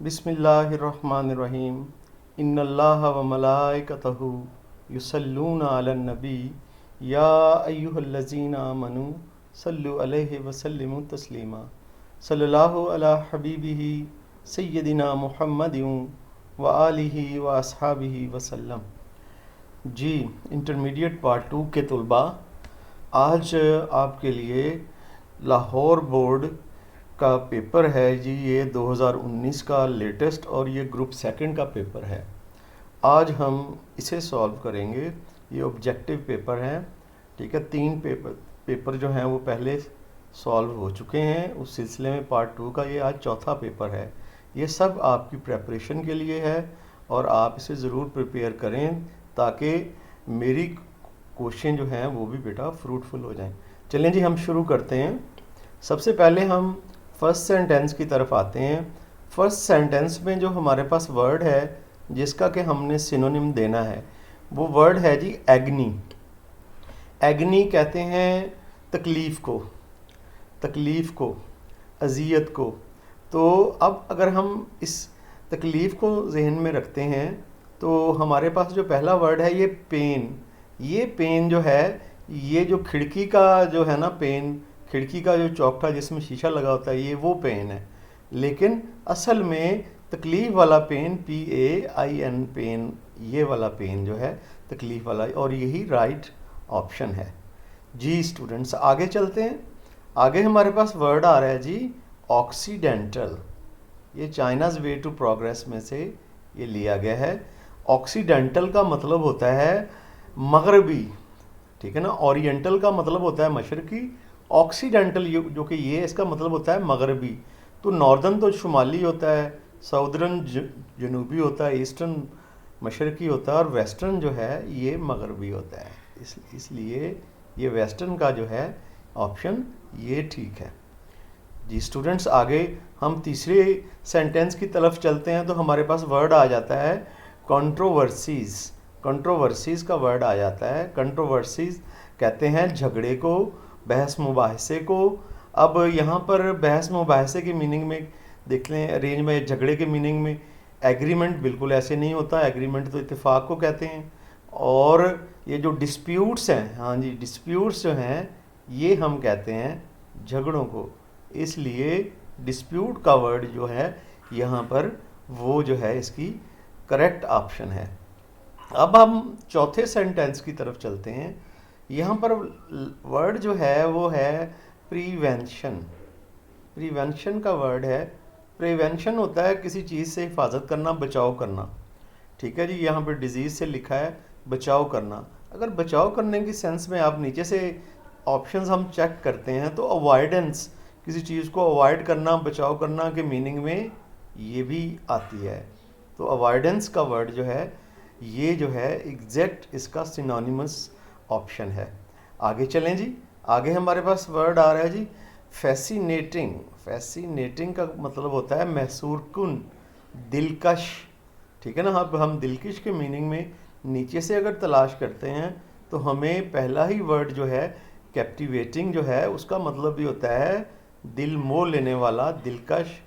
बिस्मिल्लाहिर्रहमानिर्रहीम। इन्नल्लाह व मलाइकतहु युसल्लूना अलन नबी या अय्युहल्लज़ीना आमनू सल्लु अलैहि व सल्लिमु तस्लीमा। सल्लल्लाहु अला हबीबिही सय्यदिना मुहम्मदिन व आलिहि व अस्हाबिहि वसल्लम। जी, इंटरमीडिएट पार्ट 2 के तलबा, आज आपके लिए लाहौर बोर्ड का पेपर है जी। ये 2019 का लेटेस्ट और ये ग्रुप सेकंड का पेपर है। आज हम इसे सॉल्व करेंगे। ये ऑब्जेक्टिव पेपर है, ठीक है। 3 पेपर जो हैं वो पहले सॉल्व हो चुके हैं। उस सिलसिले में पार्ट 2 का ये आज चौथा पेपर है। ये सब आपकी प्रेपरेशन के लिए है और आप इसे ज़रूर प्रिपेयर करें ताकि मेरी क्वेश्चन जो हैं वो भी बेटा फ्रूटफुल हो जाएं। चलें जी, हम शुरू करते हैं। सबसे पहले हम फर्स्ट सेंटेंस की तरफ आते हैं। फर्स्ट सेंटेंस में जो हमारे पास वर्ड है जिसका कि हमने सिनोनिम देना है वो वर्ड है जी एग्नी। एग्नी कहते हैं तकलीफ़ को, तकलीफ़ को, अज़ियत को। तो अब अगर हम इस तकलीफ़ को जहन में रखते हैं तो हमारे पास जो पहला वर्ड है ये पेन। ये पेन जो है, ये जो खिड़की का जो है ना पेन, खिड़की का जो चौखटा जिसमें शीशा लगा होता है, ये वो पेन है। लेकिन असल में तकलीफ़ वाला पेन PAIN पेन, ये वाला पेन जो है तकलीफ़ वाला, और यही राइट ऑप्शन है जी। स्टूडेंट्स आगे चलते हैं। आगे हमारे पास वर्ड आ रहा है जी ऑक्सीडेंटल। ये चाइनाज़ वे टू प्रोग्रेस में से ये लिया गया है। ऑक्सीडेंटल का मतलब होता है मगरबी, ठीक है ना। ओरिएंटल का मतलब होता है मशरकी, ऑक्सीडेंटल जो कि ये इसका मतलब होता है मगरबी। तो नॉर्दर्न तो शुमाली होता है, साउदर्न जनूबी होता है, ईस्टर्न मशरकी होता है और वेस्टर्न जो है ये मगरबी होता है। इसलिए ये वेस्टर्न का जो है ऑप्शन ये ठीक है जी। स्टूडेंट्स आगे हम तीसरे सेंटेंस की तरफ चलते हैं तो हमारे पास वर्ड आ जाता है कंट्रोवर्सीज़। कंट्रोवर्सीज़ का वर्ड आ जाता है। कंट्रोवर्सीज़ कहते हैं झगड़े को, बहस मुबाहसे को। अब यहाँ पर बहस मुबाहसे की मीनिंग में देख लें, रेंज में झगड़े के मीनिंग में एग्रीमेंट बिल्कुल ऐसे नहीं होता। एग्रीमेंट तो इत्तेफाक को कहते हैं। और ये जो डिस्प्यूट्स हैं, हाँ जी, डिस्प्यूट्स जो हैं ये हम कहते हैं झगड़ों को। इसलिए डिस्प्यूट का वर्ड जो है यहाँ पर वो जो है इसकी करेक्ट ऑप्शन है। अब हम चौथे सेंटेंस की तरफ चलते हैं। यहाँ पर वर्ड जो है वो है प्रिवेंशन। प्रिवेंशन का वर्ड है, प्रिवेंशन होता है किसी चीज़ से हिफाजत करना, बचाव करना, ठीक है जी। यहाँ पर डिजीज़ से लिखा है बचाव करना। अगर बचाव करने की सेंस में आप नीचे से ऑप्शंस हम चेक करते हैं तो अवॉइडेंस, किसी चीज़ को अवॉइड करना, बचाव करना के मीनिंग में ये भी आती है। तो अवॉइडेंस का वर्ड जो है ये जो है एग्जैक्ट इसका सिनोनिमस ऑप्शन है। आगे चलें जी। आगे हमारे पास वर्ड आ रहा है जी फैसिनेटिंग। फैसिनेटिंग का मतलब होता है महसूरकुन, दिलकश, ठीक है ना। अब हम दिलकश के मीनिंग में नीचे से अगर तलाश करते हैं तो हमें पहला ही वर्ड जो है कैप्टिवेटिंग जो है उसका मतलब भी होता है दिल मोह लेने वाला, दिलकश,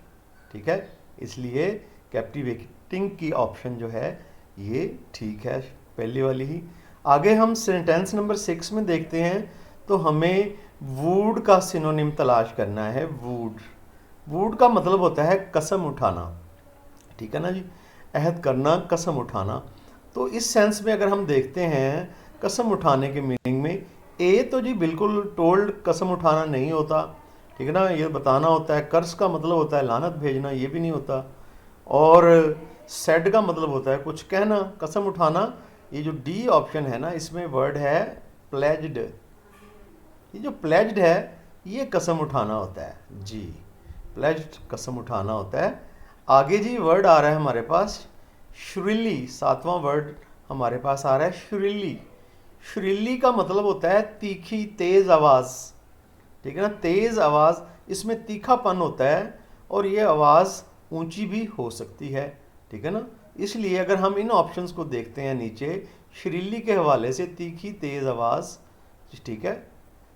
ठीक है। इसलिए कैप्टिवेटिंग की ऑप्शन जो है ये ठीक है, पहले वाली ही। आगे हम सेंटेंस नंबर 6 में देखते हैं तो हमें वुड का सिनोनिम तलाश करना है। वुड, वुड का मतलब होता है कसम उठाना, ठीक है ना जी, अहद करना, कसम उठाना। तो इस सेंस में अगर हम देखते हैं कसम उठाने के मीनिंग में, ए तो जी बिल्कुल टोल्ड कसम उठाना नहीं होता, ठीक है ना, ये बताना होता है। कर्स का मतलब होता है लानत भेजना, ये भी नहीं होता। और सेड का मतलब होता है कुछ कहना। कसम उठाना, ये जो डी ऑप्शन है ना इसमें वर्ड है प्लेज्ड। ये जो प्लेज्ड है ये कसम उठाना होता है जी, प्लेज्ड कसम उठाना होता है। आगे जी वर्ड आ रहा है हमारे पास श्रिली। 7वां वर्ड हमारे पास आ रहा है श्रिली। श्रिली का मतलब होता है तीखी, तेज आवाज़, ठीक है ना, तेज आवाज़। इसमें तीखापन होता है और ये आवाज़ ऊंची भी हो सकती है, ठीक है ना। इसलिए अगर हम इन ऑप्शंस को देखते हैं नीचे, श्रीली के हवाले से तीखी तेज आवाज़, ठीक है।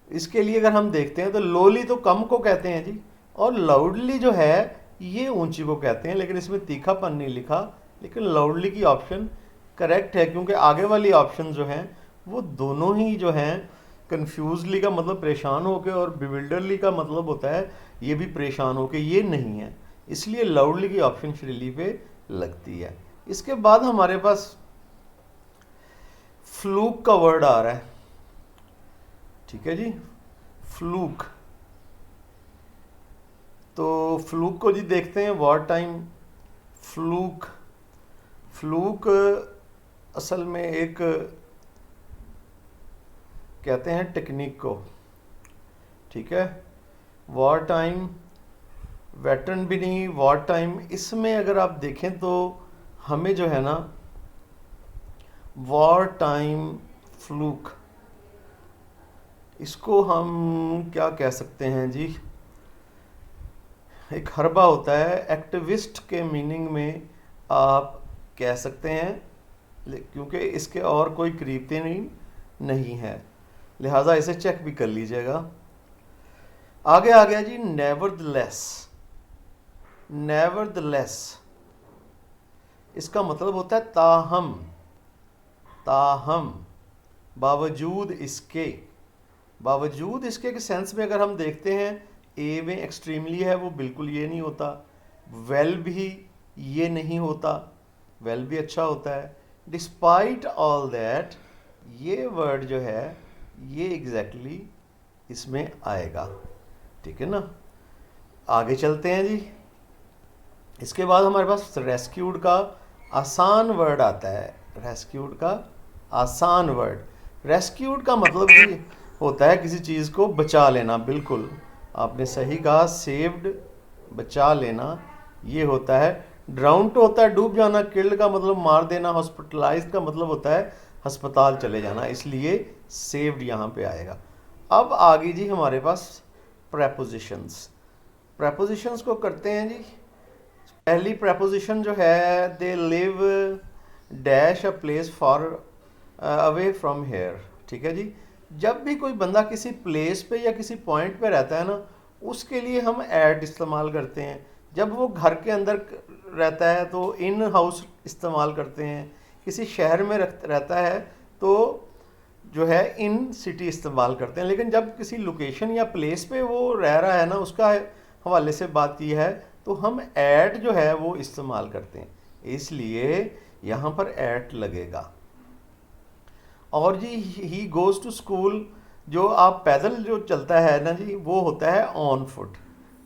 इसके लिए अगर हम देखते हैं तो लोली तो कम को कहते हैं जी, और लाउडली जो है ये ऊंची को कहते हैं, लेकिन इसमें तीखापन नहीं लिखा, लेकिन लाउडली की ऑप्शन करेक्ट है, क्योंकि आगे वाली ऑप्शन जो हैं वो दोनों ही जो हैं, कन्फ्यूजली का मतलब परेशान होके और बिविल्डरली का मतलब होता है ये भी परेशान होके, ये नहीं है, इसलिए लाउडली की ऑप्शन श्रीली पे लगती है। इसके बाद हमारे पास फ्लूक का वर्ड आ रहा है, ठीक है जी, फ्लूक। तो फ्लूक को जी देखते हैं, वॉर टाइम फ्लूक। फ्लूक असल में एक कहते हैं टेक्निक को, ठीक है, वॉर टाइम वेटरन भी नहीं, वॉर टाइम। इसमें अगर आप देखें तो हमें जो है ना वॉर टाइम फ्लूक, इसको हम क्या कह सकते हैं जी, एक हरबा होता है, एक्टिविस्ट के मीनिंग में आप कह सकते हैं, क्योंकि इसके और कोई करीबते नहीं है, लिहाजा इसे चेक भी कर लीजिएगा। आगे आ गया जी नेवरदलेस। नेवरदलेस इसका मतलब होता है ताहम, ताहम, बावजूद इसके। बावजूद इसके के सेंस में अगर हम देखते हैं, ए में एक्सट्रीमली है, वो बिल्कुल ये नहीं होता, वेल भी ये नहीं होता, वेल भी अच्छा होता है। डिस्पाइट ऑल दैट, ये वर्ड जो है ये एग्जैक्टली इसमें आएगा, ठीक है ना। आगे चलते हैं जी। इसके बाद हमारे पास रेस्क्यूड का आसान वर्ड आता है, रेस्क्यूड का आसान वर्ड। रेस्क्यूड का मतलब भी होता है किसी चीज़ को बचा लेना, बिल्कुल आपने सही कहा, सेव्ड बचा लेना ये होता है। ड्राउंड होता है डूब जाना, किल्ड का मतलब मार देना, हॉस्पिटलाइज्ड का मतलब होता है अस्पताल चले जाना, इसलिए सेव्ड यहाँ पे आएगा। अब आगे जी हमारे पास प्रेपोजिशंस। प्रेपोजिशंस को करते हैं जी। पहली प्रेपोजिशन जो है, they live dash a place for away from here, ठीक है जी। जब भी कोई बंदा किसी प्लेस पे या किसी पॉइंट पे रहता है ना, उसके लिए हम एट इस्तेमाल करते हैं। जब वो घर के अंदर रहता है तो इन हाउस इस्तेमाल करते हैं, किसी शहर में रहता है तो जो है इन सिटी इस्तेमाल करते हैं। लेकिन जब किसी लोकेशन या प्लेस पे वो रह रहा है ना, उसका हवाले से बात की है, तो हम एट जो है वो इस्तेमाल करते हैं, इसलिए यहाँ पर एट लगेगा। और जी ही गोज़ टू स्कूल, जो आप पैदल जो चलता है ना जी, वो होता है ऑन फुट,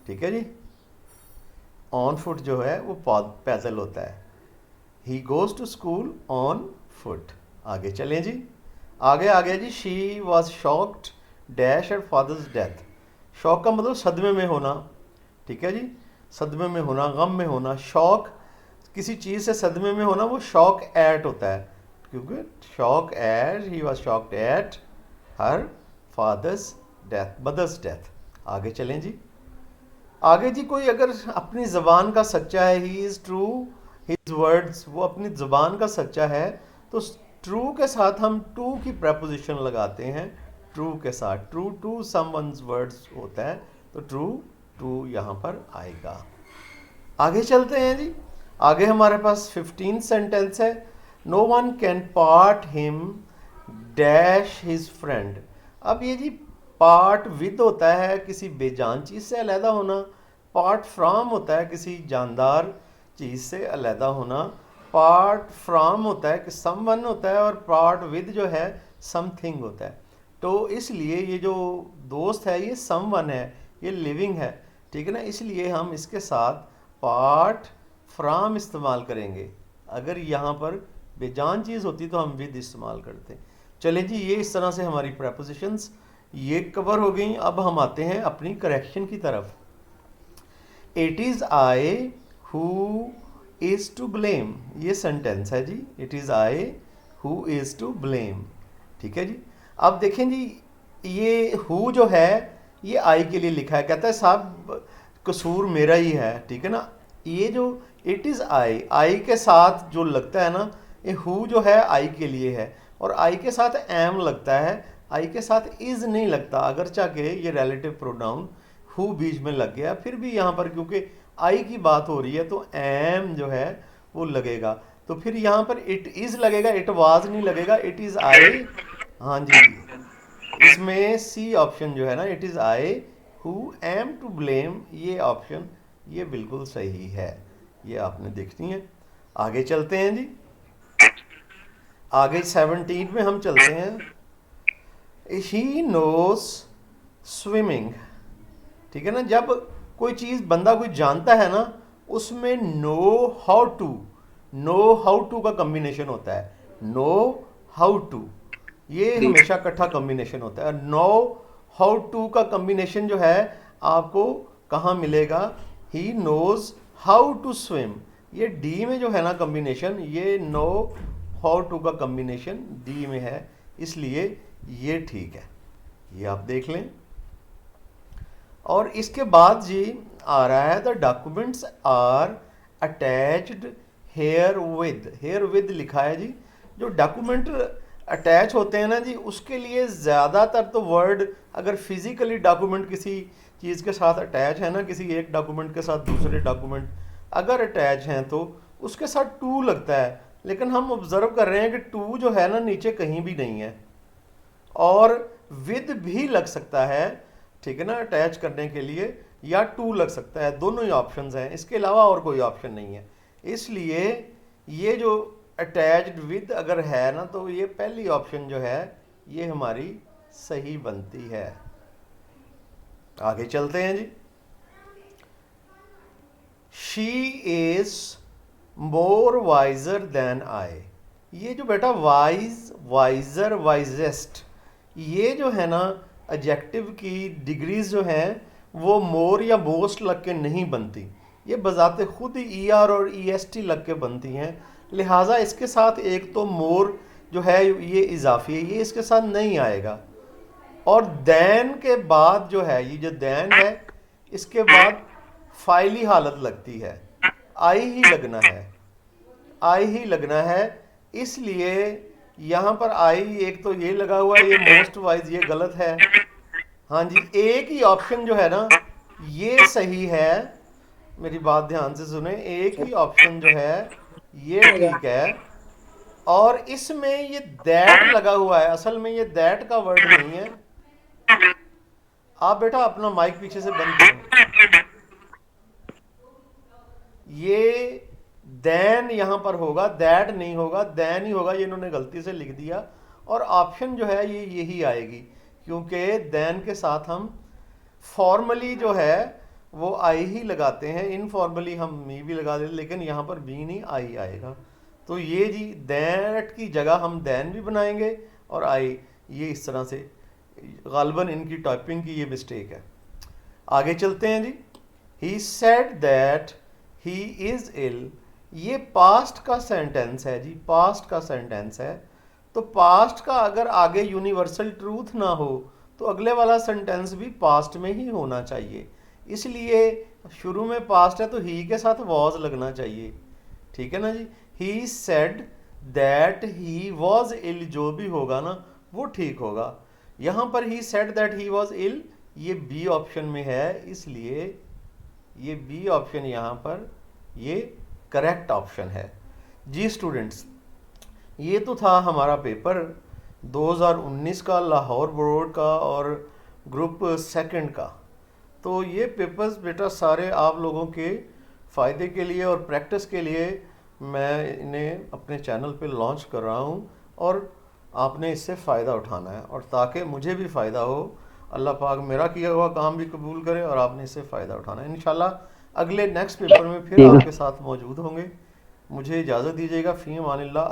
ठीक है जी। ऑन फुट जो है वो पैदल होता है। He goes to school on foot. आगे चलें जी। आगे आ गया जी, she was shocked dash at father's death. Shock का मतलब सदमे में होना, ठीक है जी, सदमे में होना, गम में होना। शॉक किसी चीज़ से सदमे में होना, वो शॉक एट होता है, क्योंकि shock at, he was shocked at her father's death, mother's death. आगे चलें जी। आगे जी, कोई अगर अपनी ज़बान का सच्चा है, he is true his words, वो अपनी ज़बान का सच्चा है, तो ट्रू के साथ हम टू की प्रपोजिशन लगाते हैं। ट्रू के साथ, ट्रू टू समवन्स वर्ड्स होता है, तो ट्रू टू यहाँ पर आएगा। आगे चलते हैं जी। आगे हमारे पास 15 सेंटेंस है। No one can part him dash his friend. अब ये जी पार्ट विद होता है किसी बेजान चीज़ से अलहदा होना, पार्ट फ्रॉम होता है किसी जानदार चीज़ से अलहदा होना, पार्ट फ्रॉम होता है कि समवन होता है, और पार्ट विद जो है समथिंग होता है। तो इसलिए ये जो दोस्त है ये समवन है, ये लिविंग है, ठीक है ना, इसलिए हम इसके साथ पार्ट फ्रॉम इस्तेमाल करेंगे। अगर यहाँ पर बेजान चीज़ होती तो हम विद इस्तेमाल करते। चलें जी, ये इस तरह से हमारी प्रेपोजिशंस ये कवर हो गई। अब हम आते हैं अपनी करेक्शन की तरफ। It is I who is to blame, ये सेंटेंस है जी, it is I who is to blame, ठीक है जी। अब देखें जी, ये हु जो है ये आई के लिए लिखा है, कहता है साहब कसूर मेरा ही है, ठीक है ना। ये जो इट इज़ आई के साथ जो लगता है ना, ये हु जो है आई के लिए है, और आई के साथ एम लगता है, आई के साथ इज़ नहीं लगता, अगर चाहे ये रिलेटिव प्रोनाउन हु बीच में लग गया, फिर भी यहाँ पर क्योंकि आई की बात हो रही है तो एम जो है वो लगेगा। तो फिर यहाँ पर इट इज़ लगेगा, इट वाज नहीं लगेगा, इट इज़ आई। हाँ जी, इसमें सी ऑप्शन जो है ना, it is I who am to blame, ये ऑप्शन ये बिल्कुल सही है। ये आपने देखनी है। आगे चलते हैं जी, आगे 17 में हम चलते हैं। ही नोस स्विमिंग, ठीक है ना। जब कोई चीज़ बंदा कोई जानता है ना, उसमें नो हाउ टू का कम्बिनेशन होता है। नो हाउ टू ये हमेशा इकट्ठा कम्बिनेशन होता है। नो हाउ टू का कम्बिनेशन जो है आपको कहाँ मिलेगा? He knows how to swim, ये डी में जो है ना कम्बिनेशन, ये नो हाउ टू का कम्बिनेशन डी में है, इसलिए ये ठीक है। ये आप देख लें। और इसके बाद जी आ रहा है the documents are attached herewith लिखा है जी। जो डॉक्यूमेंट अटैच होते हैं ना जी, उसके लिए ज़्यादातर तो वर्ड, अगर फिजिकली डॉक्यूमेंट किसी चीज़ के साथ अटैच है ना, किसी एक डॉक्यूमेंट के साथ दूसरे डॉक्यूमेंट अगर अटैच हैं तो उसके साथ टू लगता है। लेकिन हम ऑब्जर्व कर रहे हैं कि टू जो है ना नीचे कहीं भी नहीं है, और विद भी लग सकता है, ठीक है ना, अटैच करने के लिए, या टू लग सकता है। दोनों ही ऑप्शंस हैं, इसके अलावा और कोई ऑप्शन नहीं है। इसलिए ये जो अटैच्ड विद अगर है ना, तो ये पहली ऑप्शन जो है ये हमारी सही बनती है। आगे चलते हैं जी। She is more wiser than I, ये जो बेटा वाइज, वाइजर, वाइजेस्ट, ये जो है ना एडजेक्टिव की डिग्रीज जो हैं वो मोर या मोस्ट लग के नहीं बनती, ये बजाते खुद ही ई आर और ई एस टी लग के बनती हैं। लिहाजा इसके साथ एक तो मोर जो है ये इजाफी है, ये इसके साथ नहीं आएगा। और दैन के बाद जो है, ये जो दैन है इसके बाद फाइली हालत लगती है, आई ही लगना है, आई ही लगना है। इसलिए यहाँ पर आई एक तो ये लगा हुआ है, ये मोस्ट वाइज ये गलत है। हाँ जी, एक ही ऑप्शन जो है ना ये सही है, मेरी बात ध्यान से सुने, एक ही ऑप्शन जो है ये ठीक है। और इसमें ये दैट लगा हुआ है, असल में ये दैट का वर्ड नहीं है। आप बेटा अपना माइक पीछे से बंद करो। ये दैन यहां पर होगा, दैट नहीं होगा, दैन ही होगा, ये इन्होंने गलती से लिख दिया। और ऑप्शन जो है ये यही आएगी, क्योंकि दैन के साथ हम फॉर्मली जो है वो आई ही लगाते हैं, इनफॉर्मली हम मी भी लगा देते, लेकिन यहाँ पर बी नहीं आई आएगा। तो ये जी दैट की जगह हम दैन भी बनाएंगे और आई, ये इस तरह से गालबन इनकी टाइपिंग की ये मिस्टेक है। आगे चलते हैं जी। He said that he is ill, ये पास्ट का सेंटेंस है जी, पास्ट का सेंटेंस है। तो पास्ट का अगर आगे यूनिवर्सल ट्रूथ ना हो तो अगले वाला सेंटेंस भी पास्ट में ही होना चाहिए। इसलिए शुरू में पास्ट है तो ही के साथ वॉज लगना चाहिए, ठीक है ना जी। He said that he was ill, जो भी होगा ना वो ठीक होगा। यहाँ पर he said that he was ill, ये बी ऑप्शन में है, इसलिए ये बी ऑप्शन यहाँ पर ये करेक्ट ऑप्शन है जी। स्टूडेंट्स, ये तो था हमारा पेपर 2019 का लाहौर बोर्ड का और ग्रुप सेकंड का। तो ये पेपर्स बेटा सारे आप लोगों के फ़ायदे के लिए और प्रैक्टिस के लिए मैं इन्हें अपने चैनल पे लॉन्च कर रहा हूँ, और आपने इससे फ़ायदा उठाना है, और ताकि मुझे भी फ़ायदा हो, अल्लाह पाक मेरा किया हुआ काम भी कबूल करे और आपने इससे फ़ायदा उठाना है। इंशाल्लाह अगले नेक्स्ट पेपर में फिर आपके साथ मौजूद होंगे। मुझे इजाज़त दीजिएगा। फ़ी अमानिल्लाह।